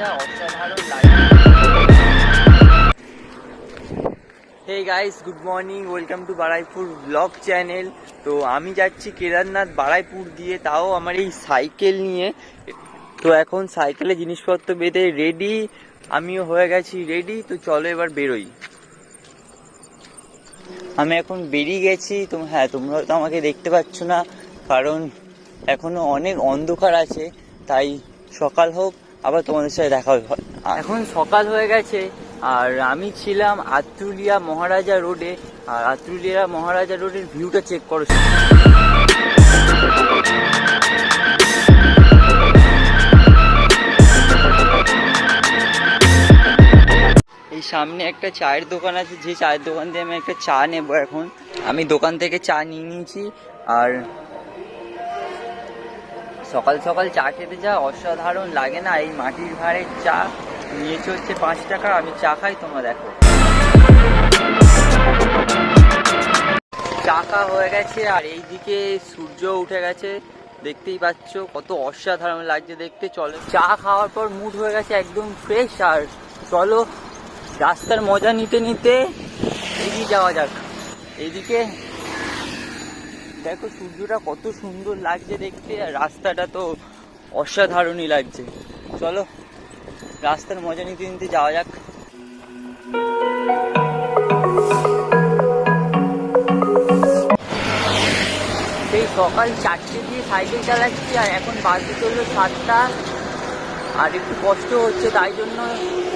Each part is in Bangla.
যা অসাধারণ লাগে। Hey guys, good morning, welcome to Baruipur blog channel. তো আমি যাচ্ছি কেদারনাথ বারাইপুর দিয়ে, তাও আমার এই সাইকেল নিয়ে। তো এখন সাইকেলে জিনিসপত্র বেঁধে রেডি, আমিও হয়ে গেছি রেডি। তো চলো এবার বেরোই। আমি এখন বেরিয়ে গেছি। তো হ্যাঁ, তোমরা তো আমাকে দেখতে পাচ্ছ না, কারণ এখনো অনেক অন্ধকার আছে। তাই সকাল হোক আবার তোমাদের সাথে দেখা হবে। এখন সকাল হয়ে গেছে, আর আমি ছিলাম আত্রুলিয়া মহারাজা রোডে। আর আত্রুলিয়া মহারাজা রোডের ভিউটা চেক করো। এই সামনে একটা চায়ের দোকান আছে, যে চায়ের দোকান দিয়ে আমি একটা চা নেবো। এখন আমি দোকান থেকে চা নিয়ে নিয়েছি। আর সকাল সকাল চা খেতে যা অসাধারণ লাগে না। এই মাটির ভাঁড়ের চা নিয়েছে হচ্ছে 5 টাকা। আমি চা খাই, তোমরা দেখো। চা খাওয়া হয়ে গেছে, আর এইদিকে সূর্য উঠে গেছে, দেখতেই পাচ্ছ কত অসাধারণ লাগছে দেখতে। চলো, চা খাওয়ার পর মুড হয়ে গেছে একদম ফ্রেশ। আর চলো রাস্তার মজা নিতে নিতে এগিয়ে যাওয়া যাক। এইদিকে দেখো সূর্যটা কত সুন্দর লাগছে দেখতে, আর রাস্তাটা তো অসাধারণই লাগছে। চলো রাস্তার মজা নিতে নিতে যাওয়া যাক। সেই সকাল 4টে দিয়ে সাইকেল চালাচ্ছি, আর এখন বাজে চললো 7টা। আর একটু কষ্ট হচ্ছে, তাই জন্য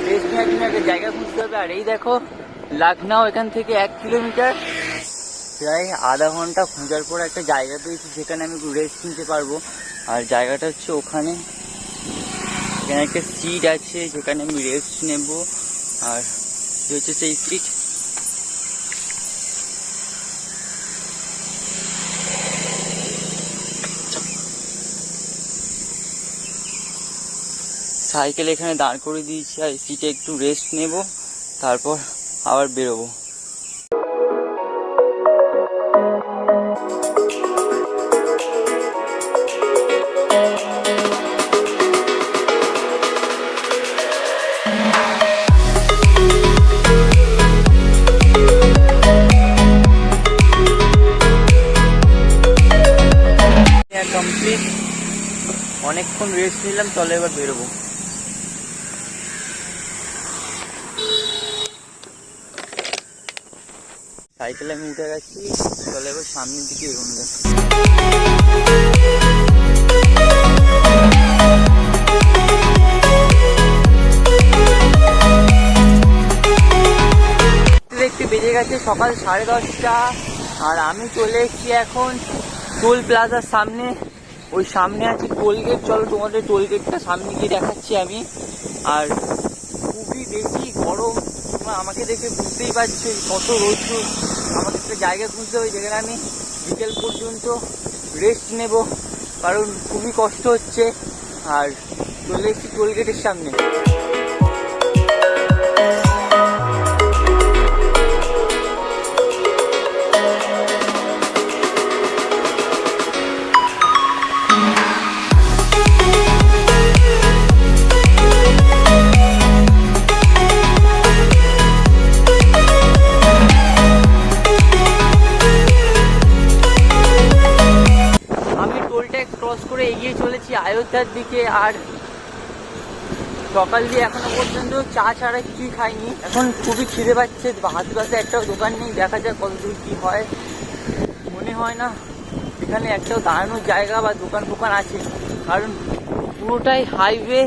রেস্ট নেওয়ার জন্য একটা জায়গা খুঁজতে হবে। আর এই দেখো লখনউ এখান থেকে 1 কিলোমিটার, প্রায় আধা ঘন্টা খোঁজার পর একটা জায়গা পেয়েছি যেখানে আমি একটু রেস্ট নিতে পারবো। আর জায়গাটা হচ্ছে ওখানে, এখানে একটা সিট আছে যেখানে আমি রেস্ট নেব। আর হচ্ছে সেই সিট। সাইকেল এখানে দাঁড় করে দিয়েছি, আর সিটে একটু রেস্ট নেব, তারপর আবার বেরোবো। কমপ্লিট, অনেকক্ষণ রেস্ট নিলাম। চলো এবার বেরোবো। সাইকেলে আমি উঠে গেছি, চলো এবার সামনের দিকে এগোনো যাক। দেখতে বেজে গেছে সকাল 10:30, আর আমি চলে এসেছি এখন টোল প্লাজার সামনে। ওই সামনে আছে টোলগেট। চলো তোমাদের টোলগেটটা সামনে গিয়ে দেখাচ্ছি আমি। আর খুবই বেশি গরম, তোমরা আমাকে দেখে বুঝতেই পারছো কত রোদ্দুর। আমাকে একটা জায়গা খুঁজতে হবে যেখানে আমি বিকেল পর্যন্ত রেস্ট নেব, কারণ খুবই কষ্ট হচ্ছে। আর চলে এসেছি টোলগেটের সামনে। ক্রস করে এগিয়ে চলেছি অযোধ্যার দিকে। আর সকাল দিয়ে এখনো পর্যন্ত চা ছাড়া কিছুই খাইনি। এখন খুবই খিদে পাচ্ছে, আশেপাশে একটাও দোকান নেই। দেখা যাক কত দূর কী হয়। মনে হয় না এখানে একটাও দাঁড়ানোর জায়গা বা দোকান ফোকান আছে, কারণ পুরোটাই হাইওয়ে,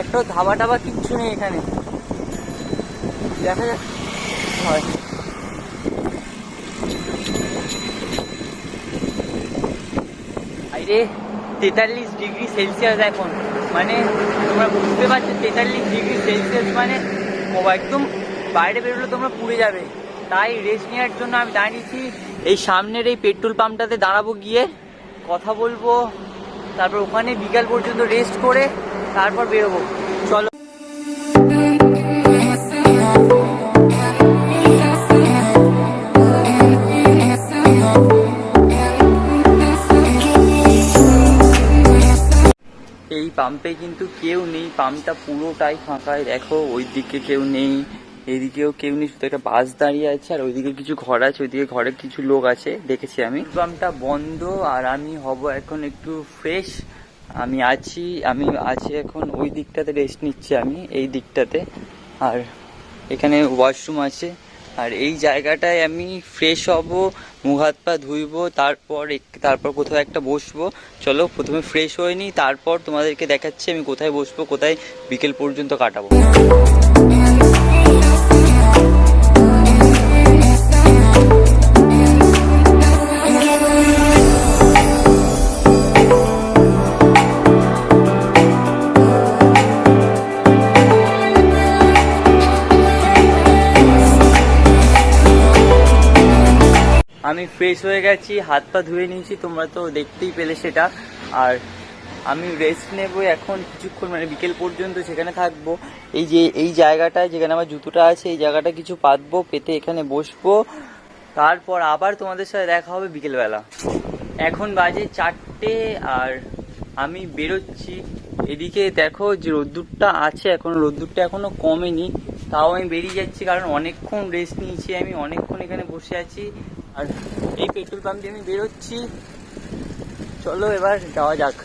একটাও ধাবা টাবা কিচ্ছু নেই এখানে। দেখা যাক হয়। আরে 43 ডিগ্রি সেলসিয়াস এখন, মানে তোমরা বুঝতে পারছো 43 ডিগ্রি সেলসিয়াস মানে একদম বাইরে বেরোলে তোমরা পুড়ে যাবে। তাই রেস্ট নেওয়ার জন্য আমি দাঁড়িয়েছি এই সামনের এই পেট্রোল পাম্পটাতে। দাঁড়াবো, গিয়ে কথা বলবো, তারপর ওখানে বিকাল পর্যন্ত রেস্ট করে তারপর বেরোবো। চলো। এই পাম্পে কিন্তু কেউ নেই, পাম্পটা পুরোটাই ফাঁকায়। দেখো ওইদিকে কেউ নেই, এইদিকেও কেউ নেই, শুধু একটা বাস দাঁড়িয়ে আছে, আর ওইদিকে কিছু ঘর আছে, ওইদিকে ঘরে কিছু লোক আছে দেখেছি আমি। পাম্পটা বন্ধ, আর আমি হব এখন একটু ফ্রেশ। আমি আছি এখন ওই দিকটাতে, রেস্ট নিচ্ছি আমি এই দিকটাতে। আর এখানে ওয়াশরুম আছে, আর এই জায়গাটায় আমি ফ্রেশ হব, মুখ হাত পা ধুইবো, তারপর কোথাও একটা বসবো। চলো প্রথমে ফ্রেশ হয়ে নিই, তারপর তোমাদেরকে দেখাচ্ছি আমি কোথায় বসবো, কোথায় বিকেল পর্যন্ত কাটাবো। আমি ফ্রেশ হয়ে গেছি, হাত পা ধুয়ে নিয়েছি, তোমরা তো দেখতেই পেলে সেটা। আর আমি রেস্ট নেব এখন কিছুক্ষণ, মানে বিকেল পর্যন্ত সেখানে থাকবো। এই জায়গাটায় যেখানে আমার জুতোটা আছে, এই জায়গাটা কিছু পাতবো, পেতে এখানে বসবো, তারপর আবার তোমাদের সাথে দেখা হবে বিকেলবেলা। এখন বাজে 4টে, আর আমি বেরোচ্ছি। এদিকে দেখো যে রোদ্দুরটা আছে, রোদ্দুরটা এখনো কমেনি, তাও আমি বেরিয়ে যাচ্ছি, কারণ অনেকক্ষণ রেস্ট নিয়েছি, আমি অনেকক্ষণ এখানে বসে আছি। আর এই পেট্রোল পাম্প দিয়ে আমি বেরোচ্ছি, চলো এবার যাওয়া যাক।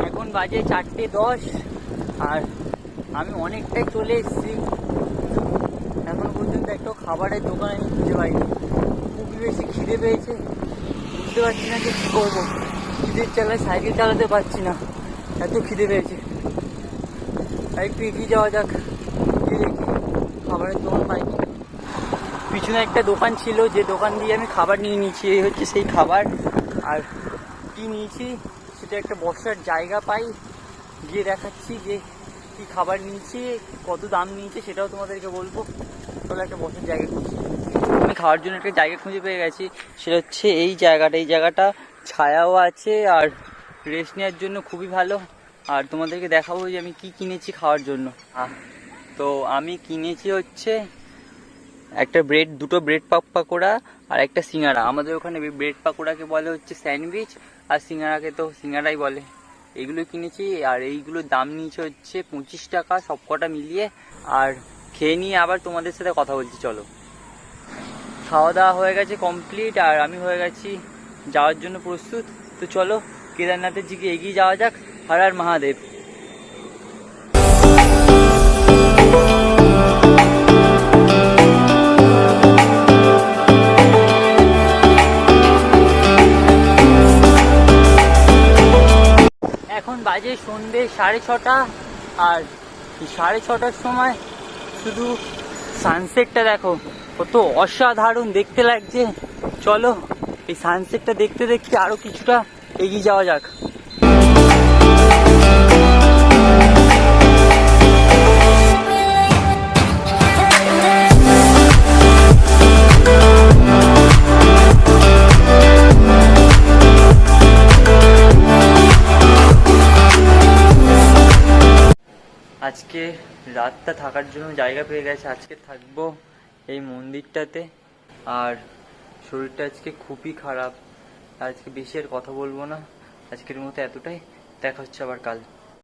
এখন বাজে 4:10, আর আমি অনেকটাই চলে এসেছি। এখন পর্যন্ত একটা খাবারের দোকান আমি খুঁজে পাইনি, খুবই বেশি খিদে পেয়েছে, বুঝতে পারছি না যে কী করবো। খিদের চালায় সাইকেল চালাতে পারছি না, এত খিদে পেয়েছে। আর একটু এগিয়ে যাওয়া যাক, গিয়ে দেখি খাবারের দোকান পাইনি। পিছনে একটা দোকান ছিল, যে দোকান দিয়ে আমি খাবার নিয়ে নিয়েছি, এই হচ্ছে সেই খাবার। আর কি নিয়েছি সেটা একটা বসার জায়গা পাই, গিয়ে দেখাচ্ছি যে কি খাবার নিয়েছি, কত দাম নিয়েছে সেটাও তোমাদেরকে বলবো। তাহলে একটা বসার জায়গা খুঁজছি, আমি খাওয়ার জন্য একটা জায়গা খুঁজে পেয়ে গেছি, সেটা হচ্ছে এই জায়গাটা ছায়াও আছে, আর রেস্ট নেওয়ার জন্য খুবই ভালো। আর তোমাদেরকে দেখাবো যে আমি কি কিনেছি খাওয়ার জন্য। তো আমি কিনেছি হচ্ছে দুটো ব্রেড পাকোড়া আর একটা সিঙ্গারা। আমাদের ওখানে ব্রেড পাকোড়াকে বলে হচ্ছে স্যান্ডউইচ, আর সিঙ্গারাকে তো সিঙ্গারাই বলে। এইগুলো কিনেছি, আর এইগুলোর দাম নিয়েছে হচ্ছে 25 টাকা সব কটা মিলিয়ে। আর খেয়ে নিয়ে আবার তোমাদের সাথে কথা বলছি, চলো। খাওয়া দাওয়া হয়ে গেছে কমপ্লিট, আর আমি হয়ে গেছি যাওয়ার জন্য প্রস্তুত। তো চলো কেদারনাথের দিকে এগিয়ে যাওয়া যাক। হর হর মহাদেব। এখন বাজে সন্ধ্যে 6:30, আর 6:30টার সময় শুধু সানসেটটা দেখো কত অসাধারণ দেখতে লাগছে। চলো এই সানসেটটা দেখতে দেখতে আরো কিছুটা এগিয়ে যাওয়া যাক। আজকে রাতটা থাকার জন্য জায়গা পেয়ে গেছে, আজকে থাকবো এই মন্দিরটাতে। আর শরীরটা আজকে খুবই খারাপ, আজকে বেশি আর কথা বলবো না, আজকের মতো এতটাই। দেখা হচ্ছে আবার কাল।